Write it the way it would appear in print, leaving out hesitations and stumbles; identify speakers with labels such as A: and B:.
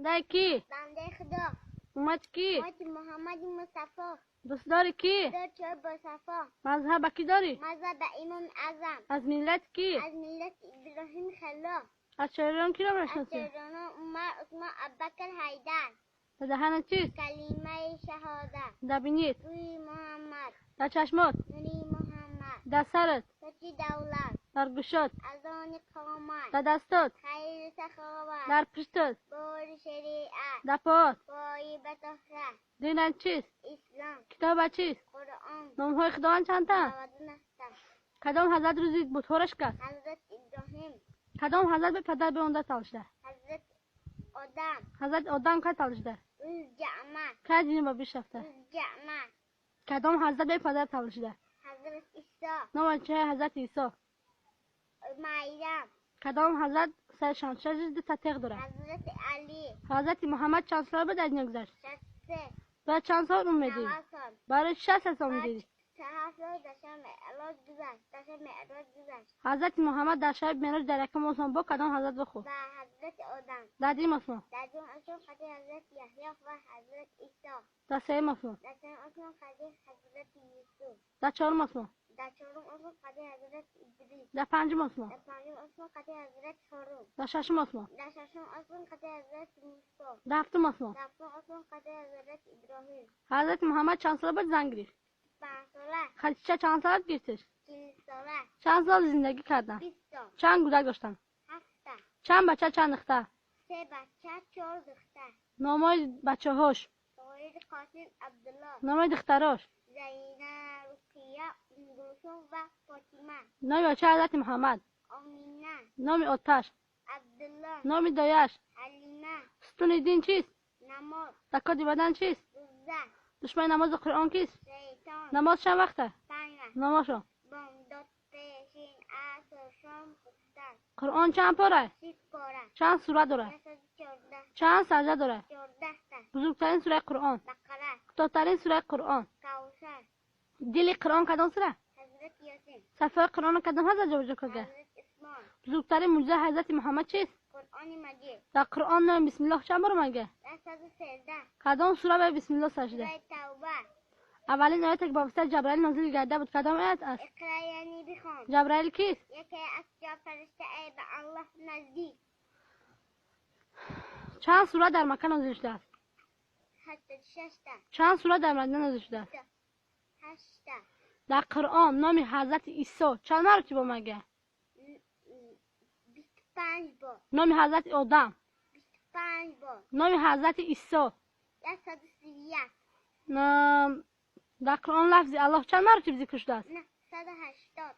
A: بنده کی؟
B: بنده خدا.
A: امت کی؟
B: امت محمد مصطفی.
A: دوست داری کی؟
B: دکتر مصطفی.
A: مذهب کی داری؟
B: مذهب امام اعظم.
A: از ملت کی؟
B: از ملت ابراهیم خلا.
A: از شاعران کی را
B: از
A: میشناسی؟
B: شاعران عمر عثمان ابوبکر حیدر.
A: در دهنت چیست؟
B: کلمه شهادت.
A: در بینیت؟
B: روی محمد.
A: در چشمات؟
B: نوری محمد.
A: در سرت؟
B: تاج دولت.
A: در گوشات؟
B: اذان قامت.
A: در دستات؟
B: خیر سخاوت.
A: در پشتت؟
B: بار شریعت.
A: در پاات؟
B: پای به طهرت.
A: دینت چیست؟
B: اسلام.
A: کتاب چیست؟
B: قرآن.
A: نامهای خداوند چند تا؟
B: 99 تا.
A: کدام حضرت روزی بطورش کرد؟
B: حضرت ابراهیم.
A: کدام حضرت به پدر به اونده تالشده؟
B: حضرت آدم.
A: حضرت آدم که تالشده؟
B: روز جمعه.
A: که دینی با بیش رفته؟
B: روز جمعه.
A: کدام حضرت به پدر تالشده؟
B: حضرت عیسی.
A: نام چه حضرت عیسی؟
B: مریم.
A: کدام حضرت سرشان چه تطیق داره؟
B: حضرت علی.
A: حضرت محمد چند سال به در دنیا گذشت؟
B: 63.
A: بعد چند سال اومدی؟
B: 90 سال.
A: برای 60 سال اومدی؟
B: 4 سال داشتم معراج گذشت. داشتم معراج گذشت.
A: حضرت محمد در شب معراج در یکم آسمان با کدام حضرت بخو؟
B: و حضرت آدم.
A: در دیم آسمان؟
B: در دوم آسمان خدای حضرت یحیی و حضرت عیسی.
A: در سوم آسمان؟
B: در سوم آسمان خدای حضرت یوسف.
A: در چهارم آسمان؟
B: در چهارم آسمان خدای حضرت ادریس.
A: در پنجم آسمان؟
B: در پنجم آسمان خدای حضرت هارون.
A: در ششم آسمان؟
B: در ششم آسمان خدای حضرت موسی.
A: در هفتم آسمان؟
B: در هفتم آسمان خدای حضرت ابراهیم.
A: حضرت محمد چند سال بعد زن گرفت؟
B: 5 ساله.
A: خدیجه چند سال گرفتش؟
B: 40 ساله.
A: چند سال زندگی کردن؟
B: 20 سال.
A: چند کودک داشتن؟
B: 7 تا.
A: چند بچه چند دختر؟
B: 3 بچه 4 دختر.
A: نامای بچه هاش؟
B: سوید قاسم عبدالله.
A: نامای دختراش؟
B: زینب رقیه ام و فاطمه.
A: نام بچه حضرت محمد؟
B: آمینه.
A: نام آتش؟
B: عبدالله.
A: نام دایش؟
B: حلیمه.
A: ستون دین چیست؟
B: نماز.
A: زکات بدن چیست؟
B: روزه.
A: دشمن نماز قرآن کیست؟
B: شیطان.
A: نماز چند وقته؟
B: 5
A: نمازشو؟
B: بامداد پیشین عصر شام خودتر.
A: قرآن چند پاره؟
B: 6 پاره.
A: چند سوره داره؟
B: 114.
A: چند سجده داره؟
B: 14 تا.
A: بزرگترین سوره قرآن؟
B: بقره.
A: کوتاه‌ترین سوره قرآن؟
B: کوثر.
A: دل قرآن کدام سوره؟
B: حضرت یاسین.
A: صفحه قرآن کدام حضرت جابجا کرده؟
B: حضرت اسمان.
A: بزرگترین معجزه حضرت محمد چیست؟
B: قرآن مجید.
A: در قرآن نام بسم الله چند بار اومده؟
B: 113.
A: کدام سوره به بسم الله سجده؟
B: سوره توبه.
A: اولین آیت که با واسطه جبرائیل نازل گرده بود کدام آیت است؟
B: اقرا یعنی بخوان.
A: جبرائیل کیست؟
B: یکی از جا فرشته ای به الله نزدیک.
A: چند سوره در مکه نازل شده است؟
B: 86 تا.
A: چند سوره در مدینه نازل شده است؟
B: 8 تا.
A: در قرآن نام حضرت عیسی چند مرتبه اومده؟
B: 25 بار.
A: نام حضرت آدم؟
B: 25 بار.
A: نام حضرت عیسی؟
B: 131.
A: در قرآن لفظ الله چند مرتبه ذکر شده است؟
B: نه 180.